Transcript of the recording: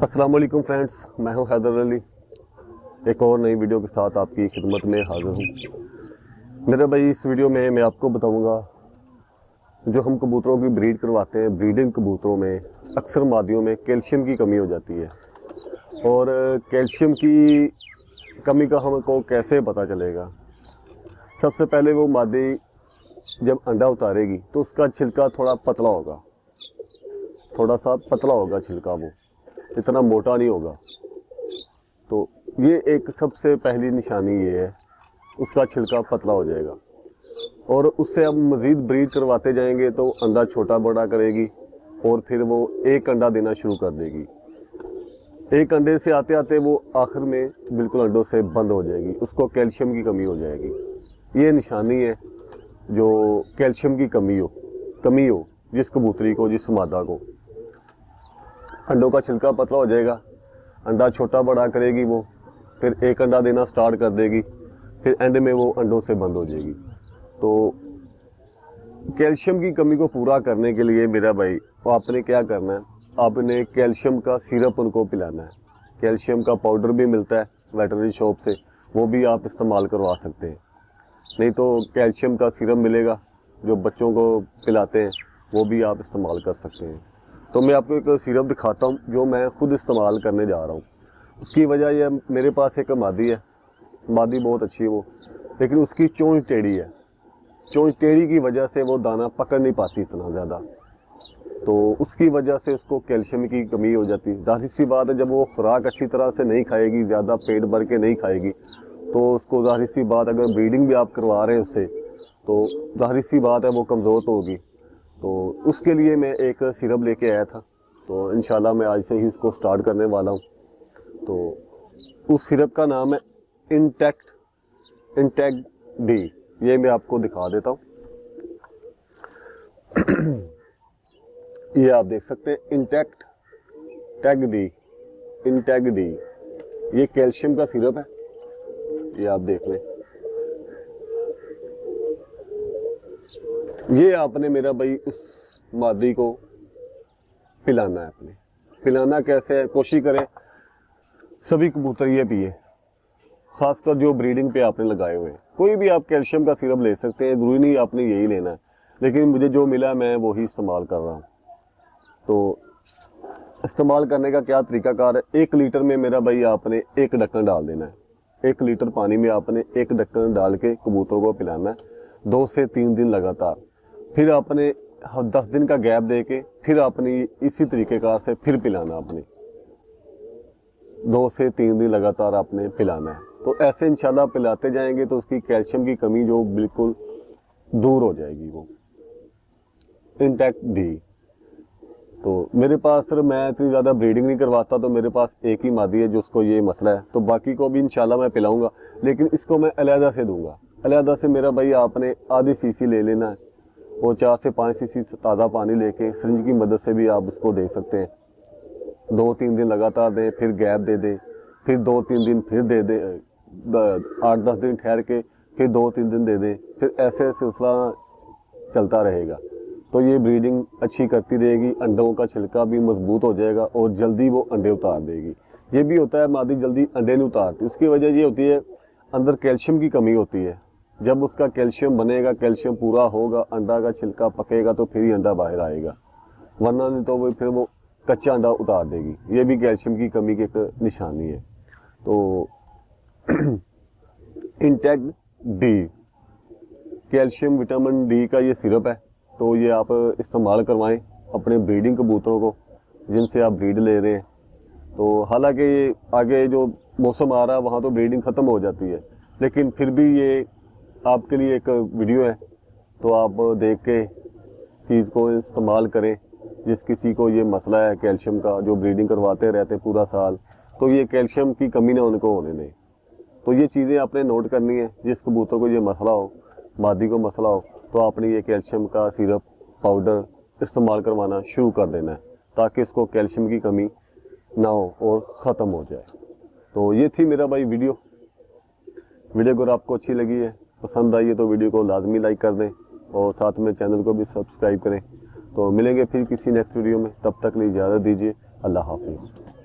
अस्सलाम वालेकुम फ्रेंड्स, मैं हूं हैदर अली। एक और नई वीडियो के साथ आपकी खिदमत में हाजिर हूं। मेरे भाई, इस वीडियो में मैं आपको बताऊंगा जो हम कबूतरों की ब्रीड करवाते हैं, ब्रीडिंग कबूतरों में अक्सर मादियों में कैल्शियम की कमी हो जाती है। और कैल्शियम की कमी का हमको कैसे पता चलेगा? सबसे पहले वो मादी जब अंडा उतारेगी तो उसका छिलका थोड़ा पतला होगा, थोड़ा सा पतला होगा छिलका, वो इतना मोटा नहीं होगा। तो ये एक सबसे पहली निशानी ये है, उसका छिलका पतला हो जाएगा। और उससे अब मज़ीद ब्रीड करवाते जाएंगे तो अंडा छोटा बड़ा करेगी और फिर वो एक अंडा देना शुरू कर देगी। एक अंडे से आते आते वो आखिर में बिल्कुल अंडों से बंद हो जाएगी, उसको कैल्शियम की कमी हो जाएगी। ये निशानी है जो कैल्शियम की कमी हो जिस कबूतरी को, जिस मादा को। अंडों का छिलका पतला हो जाएगा, अंडा छोटा बड़ा करेगी वो, फिर एक अंडा देना स्टार्ट कर देगी, फिर एंड में वो अंडों से बंद हो जाएगी। तो कैल्शियम की कमी को पूरा करने के लिए मेरा भाई आपने क्या करना है, आपने कैल्शियम का सिरप उनको पिलाना है। कैल्शियम का पाउडर भी मिलता है वेटरनरी शॉप से, वो भी आप इस्तेमाल करवा सकते हैं। नहीं तो कैल्शियम का सिरप मिलेगा जो बच्चों को पिलाते हैं, वो भी आप इस्तेमाल कर सकते हैं। तो मैं आपको एक सिरप दिखाता हूँ जो मैं खुद इस्तेमाल करने जा रहा हूँ। उसकी वजह यह, मेरे पास एक मादी है, मादी बहुत अच्छी है वो, लेकिन उसकी चोंच टेढ़ी है। चोंच टेढ़ी की वजह से वो दाना पकड़ नहीं पाती इतना ज़्यादा, तो उसकी वजह से उसको कैल्शियम की कमी हो जाती है। ज़ाहिर सी बात है, जब वो खुराक अच्छी तरह से नहीं खाएगी, ज़्यादा पेट भर के नहीं खाएगी, तो उसको ज़ाहिर सी बात, अगर ब्रीडिंग भी आप करवा रहे हैं उससे, तो ज़ाहिर सी बात है वो कमज़ोर तो होगी। तो उसके लिए मैं एक सिरप लेके आया था, तो इंशाल्लाह मैं आज से ही उसको स्टार्ट करने वाला हूँ। तो उस सिरप का नाम है इंटेक डी। ये मैं आपको दिखा देता हूँ। ये आप देख सकते हैं, इंटेक डी। ये कैल्शियम का सिरप है, ये आप देख लें। ये आपने मेरा भाई उस मादी को पिलाना है। अपने पिलाना कैसे है, कोशिश करें सभी कबूतर ये पिए, खासकर जो ब्रीडिंग पे आपने लगाए हुए हैं। कोई भी आप कैल्शियम का सिरप ले सकते हैं, जरूरी नहीं आपने यही लेना है, लेकिन मुझे जो मिला मैं वही इस्तेमाल कर रहा हूँ। तो इस्तेमाल करने का क्या तरीकाकार है, 1 लीटर में मेरा भाई आपने 1 ढक्कन डाल देना है। 1 लीटर पानी में आपने 1 ढक्कन डाल के कबूतरों को पिलाना है, 2 से 3 दिन लगातार। फिर आपने 10 दिन का गैप दे के फिर आपने इसी तरीके का से फिर पिलाना, आपने 2 से 3 दिन लगातार आपने पिलाना है। तो ऐसे इंशाल्लाह पिलाते जाएंगे तो उसकी कैल्शियम की कमी जो बिल्कुल दूर हो जाएगी। वो इंटेक डी। तो मेरे पास सर, मैं इतनी ज़्यादा ब्रीडिंग नहीं करवाता, तो मेरे पास एक ही मादी है जिसको ये मसला है। तो बाकी को भी इंशाल्लाह मैं पिलाऊंगा, लेकिन इसको मैं अलहदा से दूंगा। अलहदा से मेरा भाई आपने आधी सीसी ले लेना है, वो 4 से 5 सीसी ताज़ा पानी लेके सिरिंज की मदद से भी आप उसको दे सकते हैं। 2-3 दिन लगातार दें, फिर गैप दे दें, फिर 2-3 दिन फिर दे दें, 8-10 दिन ठहर के फिर 2-3 दिन दे दें, फिर ऐसे सिलसिला चलता रहेगा। तो ये ब्रीडिंग अच्छी करती रहेगी, अंडों का छिलका भी मजबूत हो जाएगा और जल्दी वो अंडे उतार देगी। ये भी होता है मादी जल्दी अंडे नहीं उतारती, उसकी वजह ये होती है अंदर कैल्शियम की कमी होती है। जब उसका कैल्शियम बनेगा, कैल्शियम पूरा होगा, अंडा का छिलका पकेगा तो फिर ही अंडा बाहर आएगा, वरना नहीं तो वो फिर वो कच्चा अंडा उतार देगी। ये भी कैल्शियम की कमी की एक निशानी है। तो intake D, calcium vitamin D का ये सिरप है, तो ये आप इस्तेमाल करवाएं अपने ब्रीडिंग कबूतरों को जिनसे आप ब्रीड ले रहे हैं। तो हालांकि ये आगे जो मौसम आ रहा है वहाँ तो ब्रीडिंग ख़त्म हो जाती है, लेकिन फिर भी ये आपके लिए एक वीडियो है, तो आप देख के चीज़ को इस्तेमाल करें। जिस किसी को ये मसला है कैल्शियम का, जो ब्रीडिंग करवाते रहते हैं पूरा साल, तो ये कैल्शियम की कमी ना उनको होने दें। तो ये चीज़ें आपने नोट करनी है। जिस कबूतर को ये मसला हो, मादी को मसला हो, तो आपने ये कैल्शियम का सिरप पाउडर इस्तेमाल करवाना शुरू कर देना है, ताकि इसको कैल्शियम की कमी ना हो और ख़त्म हो जाए। तो ये थी मेरा भाई वीडियो अगर आपको अच्छी लगी है, पसंद आई है, तो वीडियो को लाजमी लाइक कर दें और साथ में चैनल को भी सब्सक्राइब करें। तो मिलेंगे फिर किसी नेक्स्ट वीडियो में, तब तक लिए इजाज़त दीजिए। अल्लाह हाफिज़।